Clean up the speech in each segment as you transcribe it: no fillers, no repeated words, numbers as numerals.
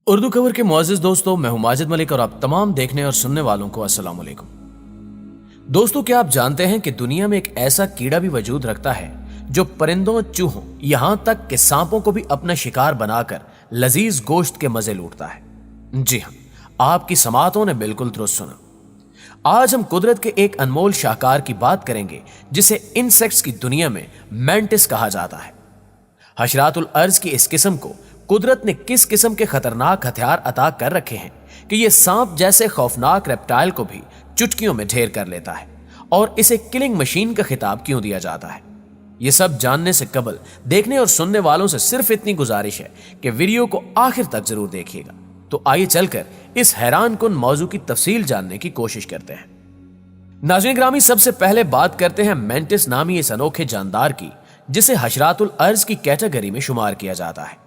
उर्दू खबर के मुअज़्ज़िज़ दोस्तों, मैं हूं माजिद मलिक और आप तमाम देखने और सुनने वालों को अस्सलाम वालेकुम। दोस्तों, क्या आप जानते हैं कि दुनिया में एक ऐसा कीड़ा भी वजूद रखता है जो परिंदों, चूहों, यहां तक कि सांपों को भी अपना शिकार बनाकर लजीज गोश्त के मजे लूटता है। जी हां, आपकी समातों ने बिल्कुल दुरुस्त सुना। आज हम कुदरत के एक अनमोल शाहकार की बात करेंगे जिसे इंसेक्ट्स की दुनिया में मैंटिस कहा जाता है। हशरातुल अर्ज की इस किस्म को कुदरत ने किस किस्म के खतरनाक हथियार अता कर रखे हैं कि यह सांप जैसे खौफनाक रेप्टाइल को भी चुटकियों में ढेर कर लेता है, और इसे किलिंग मशीन का खिताब क्यों दिया जाता है। यह सब जानने से कबल देखने और सुनने वालों से सिर्फ इतनी गुजारिश है कि वीडियो को आखिर तक जरूर देखिएगा। तो आइए चलकर इस हैरान कुन मौजू की तफसील जानने की कोशिश करते हैं। नाज़रीन ग्रामी, सबसे पहले बात करते हैं मैंटिस नामी इस अनोखे जानदार की, जिसे हशरातुल अर्ज की कैटेगरी में शुमार किया जाता है।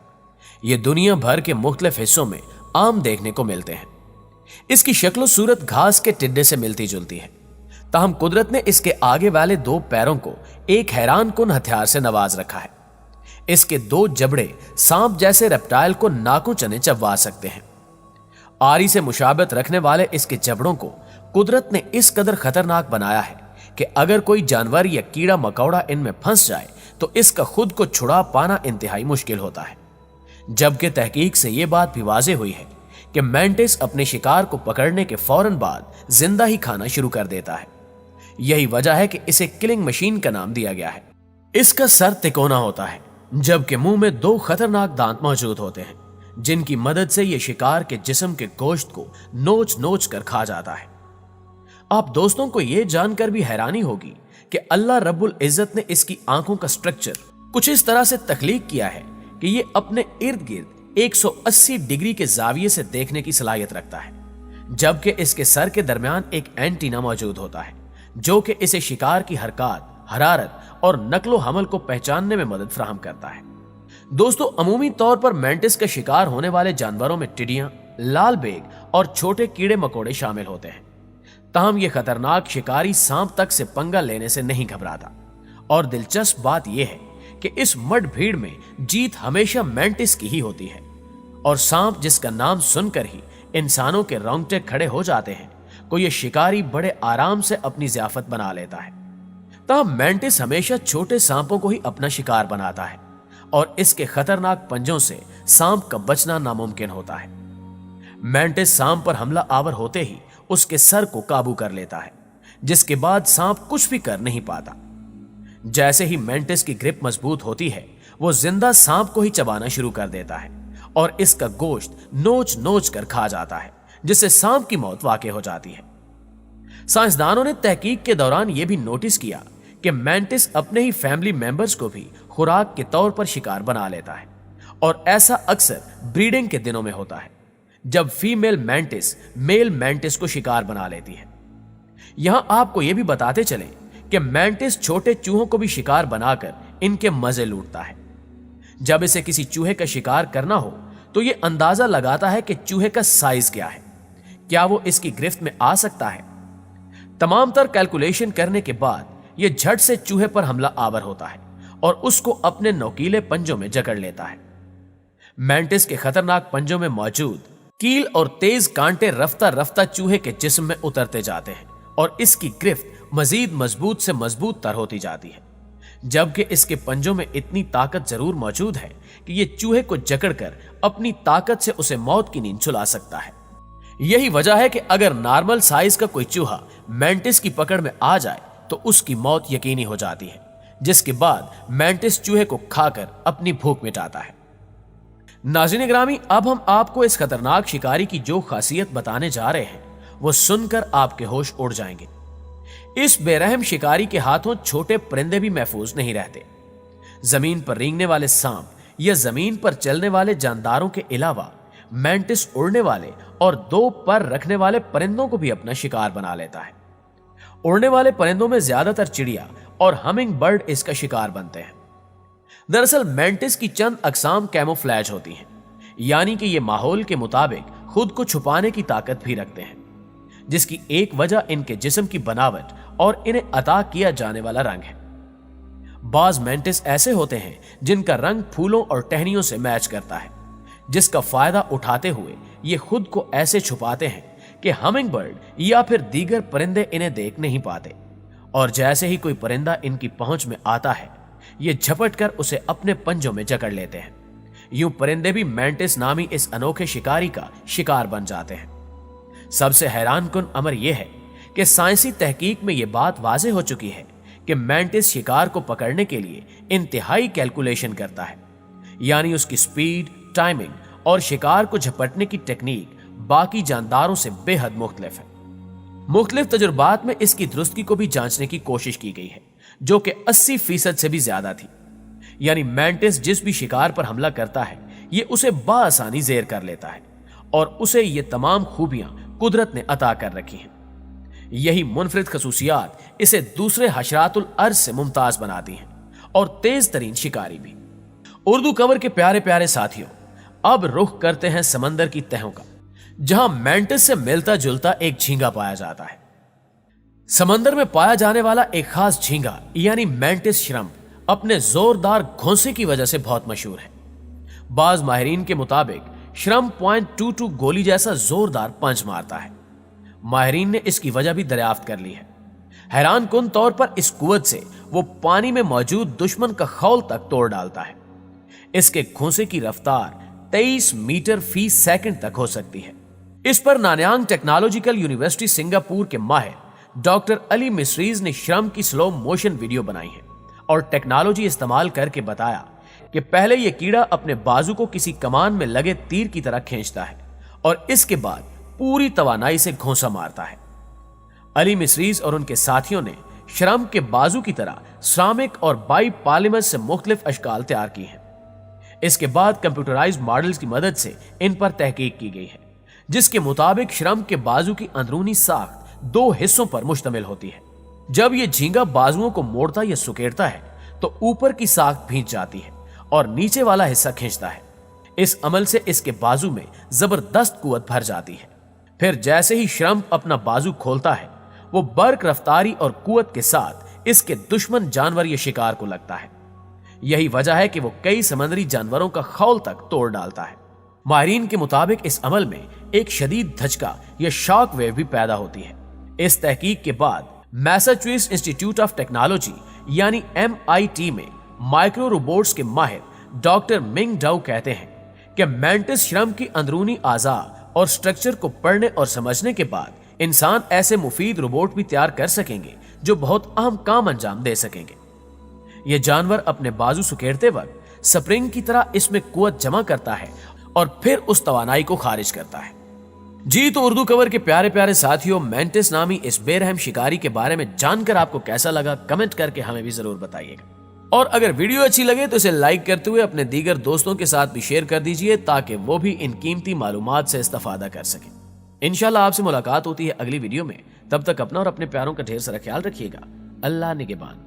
ये दुनिया भर के मुख्तलिफ हिस्सों में आम देखने को मिलते हैं। इसकी शक्ल सूरत घास के टिड्डे से मिलती जुलती है, ताहम कुदरत ने इसके आगे वाले दो पैरों को एक हैरान कुन हथियार से नवाज रखा है। इसके दो जबड़े सांप जैसे रेप्टाइल को नाकों चने चबवा सकते हैं। आरी से मुशाबत रखने वाले इसके जबड़ों को कुदरत ने इस कदर खतरनाक बनाया है कि अगर कोई जानवर या कीड़ा मकौड़ा इनमें फंस जाए तो इसका खुद को छुड़ा पाना इंतहाई मुश्किल होता है। जबकि तहकीक से यह बात भी वाज़ेह हुई है कि मैंटिस अपने शिकार को पकड़ने के फौरन बाद जिंदा ही खाना शुरू कर देता है। यही वजह है कि इसे किलिंग मशीन का नाम दिया गया है। इसका सर तिकोना होता है, जबकि मुंह में दो खतरनाक दांत मौजूद होते हैं, जिनकी मदद से यह शिकार के जिस्म के गोश्त को नोच नोच कर खा जाता है। आप दोस्तों को यह जानकर भी हैरानी होगी कि अल्लाह रब्बुल इज्जत ने इसकी आंखों का स्ट्रक्चर कुछ इस तरह से तख्लीक किया है कि ये अपने इर्द गिर्द 180 डिग्री के जाविये से देखने की सलाहियत रखता है, जबकि इसके सर के दरमियान एक एंटीना मौजूद होता है जो कि इसे शिकार की हरकत, हरारत और नकलो हमल को पहचानने में मदद फराहम करता है। दोस्तों, अमूमी तौर पर मैंटिस का शिकार होने वाले जानवरों में टिड्डियां, लाल बेग और छोटे कीड़े मकोड़े शामिल होते हैं। ताहम यह खतरनाक शिकारी सांप तक से पंगा लेने से नहीं घबराता, और दिलचस्प बात यह है कि इस मड भीड़ में जीत हमेशा मैंटिस की ही होती है, और सांप जिसका नाम सुनकर ही इंसानों के रोंगटे खड़े हो जाते हैं को यह शिकारी बड़े आराम से अपनी ज़ियाफत बना लेता है। ताहम मैंटिस हमेशा छोटे सांपों को ही अपना शिकार बनाता है, और इसके खतरनाक पंजों से सांप का बचना नामुमकिन होता है। मैंटिस सांप पर हमला आवर होते ही उसके सर को काबू कर लेता है, जिसके बाद सांप कुछ भी कर नहीं पाता। जैसे ही मैंटिस की ग्रिप मजबूत होती है, वो जिंदा सांप को ही चबाना शुरू कर देता है और इसका गोश्त नोच नोच कर खा जाता है, जिससे सांप की मौत वाक़ई हो जाती है। साइंसदानों ने तहकीक के दौरान यह भी नोटिस किया कि मैंटिस अपने ही फैमिली मेंबर्स को भी खुराक के तौर पर शिकार बना लेता है, और ऐसा अक्सर ब्रीडिंग के दिनों में होता है, जब फीमेल मैंटिस मेल मैंटिस को शिकार बना लेती है। यहां आपको यह भी बताते चलें कि मैंटिस छोटे चूहों को भी शिकार बनाकर इनके मजे लूटता है। जब इसे किसी चूहे का शिकार करना हो तो यह अंदाजा लगाता है कि चूहे का साइज क्या है, क्या वो इसकी गिरफ्त में आ सकता है। तमाम तर कैलकुलेशन करने के बाद यह झट से चूहे पर हमला आवर होता है और उसको अपने नोकीले पंजों में जकड़ लेता है। मैंटिस के खतरनाक पंजों में मौजूद कील और तेज कांटे रफ्ता रफ्ता चूहे के जिस्म में उतरते जाते हैं, और इसकी गिरफ्त मजीद मजबूत से मजबूत तर होती जाती है, जबकि इसके पंजों में इतनी ताकत जरूर मौजूद है कि यह चूहे को जकड़कर अपनी ताकत से उसे मौत की नींद सुला सकता है। यही वजह है कि अगर नॉर्मल साइज का कोई चूहा मैंटिस की पकड़ में आ जाए तो उसकी मौत यकीनी हो जाती है, जिसके बाद मैंटिस चूहे को खाकर अपनी भूख मिटाता है। नाज़रीन ग्रामी, अब हम आपको इस खतरनाक शिकारी की जो खासियत बताने जा रहे हैं वो सुनकर आपके होश उड़ जाएंगे। इस बेरहम शिकारी के हाथों छोटे परिंदे भी महफूज नहीं रहते। जमीन पर रेंगने वाले सांप या जमीन पर चलने वाले जानदारों के अलावा मैंटिस उड़ने वाले और दो पर रखने वाले परिंदों को भी अपना शिकार बना लेता है। उड़ने वाले परिंदों में ज्यादातर चिड़िया और हमिंग बर्ड इसका शिकार बनते हैं। दरअसल मैंटिस की चंद अकसाम कैमोफ्लैज होती हैं, यानी कि ये माहौल के मुताबिक खुद को छुपाने की ताकत भी रखते हैं, जिसकी एक वजह इनके जिस्म की बनावट और इन्हें अता किया जाने वाला रंग है। बाज मैंटिस ऐसे होते हैं जिनका रंग फूलों और टहनियों से मैच करता है, जिसका फायदा उठाते हुए ये खुद को ऐसे छुपाते हैं कि हमिंग बर्ड या फिर दीगर परिंदे इन्हें देख नहीं पाते, और जैसे ही कोई परिंदा इनकी पहुंच में आता है ये झपट कर उसे अपने पंजों में जकड़ लेते हैं। यूं परिंदे भी मैंटिस नामी इस अनोखे शिकारी का शिकार बन जाते हैं। सबसे हैरानकुन अमर यह है कि साइंसी तहकीक में यह बात वाज़ेह हो चुकी है कि मैंटिस शिकार को पकड़ने के लिए इंतहाई कैलकुलेशन करता है, यानी उसकी स्पीड, टाइमिंग और शिकार को झपटने की टेक्निक बाकी जानदारों से बेहद मुख्तलिफ है। मुख्तलिफ तजुर्बात में इसकी दुरुस्ती को भी जांचने की कोशिश की गई है, जो कि 80% से भी ज्यादा थी। यानी मैंटिस जिस भी शिकार पर हमला करता है ये उसे बाआसानी ज़ेर कर लेता है, और उसे ये तमाम खूबियां कुदरत ने अता कर रखी हैं। यही मुनफरिद खसूसियात इसे दूसरे हशरातुल अर्ज से मुमताज बनाती हैं, और तेज तरीन शिकारी भी। उर्दू कवर के प्यारे प्यारे साथियों, अब रुख करते हैं समंदर की तहों का, जहां मैंटिस से मिलता जुलता एक झींगा पाया जाता है। समंदर में पाया जाने वाला एक खास झींगा यानी मैंटिस श्रम्प अपने जोरदार घोंसे की वजह से बहुत मशहूर है। बाज माहिरीन के मुताबिक श्रम्प .22 गोली जैसा जोरदार पंच मारता है। माहिरीन ने इसकी वजह भी दरियाफ्त कर ली है। हैरान कुन तौर पर इस कुव्वत से वो पानी में मौजूद दुश्मन का खौल तक तोड़ डालता है। इसके घोंसे की रफ्तार 23 मीटर फी सेकंड तक हो सकती है। इस पर नानयांग टेक्नोलॉजिकल यूनिवर्सिटी सिंगापुर के माहिर डॉक्टर अली मिस्रीज ने श्रम्प की स्लो मोशन वीडियो बनाई है और टेक्नोलॉजी इस्तेमाल करके बताया कि पहले यह कीड़ा अपने बाजू को किसी कमान में लगे तीर की तरह खींचता है और इसके बाद पूरी तवानाई से घोंसा मारता है। अली मिस्रीज और उनके साथियों ने श्रम्प के बाजू की तरह श्रामिक और बाई पॉलीमर से मुख्तलिफ अशकाल तैयार की हैं। इसके बाद कंप्यूटराइज्ड मॉडल्स की मदद से इन पर तहकीक की गई है, जिसके मुताबिक श्रम्प के बाजू की अंदरूनी साख्त 2 हिस्सों पर मुश्तमिल होती है। जब यह झींगा बाजुओं को मोड़ता या सुकेड़ता है तो ऊपर की साख्त भींच जाती है और नीचे वाला हिस्सा खींचता है। इस अमल से इसके बाजू में जबरदस्त कुव्वत भर जाती है। फिर जैसे ही श्रम्प अपना बाजू खोलता है वो बर्क रफ्तारी और कुव्वत के साथ इसके दुश्मन जानवर या शिकार को लगता है। यही वजह है कि वो कई समुद्री जानवरों का खौल तक तोड़ डालता है। माहिरीन के मुताबिक इस अमल में एक शदीद धचका या शॉक वेव भी पैदा होती है। इस तहकीक के बाद मैसाचुसेट्स इंस्टीट्यूट ऑफ टेक्नोलॉजी यानी MIT में माइक्रो रोबोट्स के माहिर डॉक्टर मिंग डाउ कहते हैं कि मैंटिस श्रम्प की अंदरूनी आज़ा और स्ट्रक्चर को पढ़ने और समझने के बाद इंसान ऐसे मुफीद रोबोट भी तैयार कर सकेंगे जो बहुत अहम काम अंजाम दे सकेंगे। यह जानवर अपने बाजू सुकेड़ते वक्त स्प्रिंग की तरह इसमें कुव्वत जमा करता है और फिर उस तवानाई को खारिज करता है। जी तो उर्दू कवर के प्यारे प्यारे साथियों, मैंटिस नामी इस बेरहम शिकारी के बारे में जानकर आपको कैसा लगा कमेंट करके हमें भी जरूर बताइएगा। और अगर वीडियो अच्छी लगे तो इसे लाइक करते हुए अपने दीगर दोस्तों के साथ भी शेयर कर दीजिए ताकि वो भी इन कीमती मालूमात से इस्तेफादा कर सकें। इंशाल्लाह आपसे मुलाकात होती है अगली वीडियो में। तब तक अपना और अपने प्यारों का ढेर सारा ख्याल रखिएगा। अल्लाह निगहबान।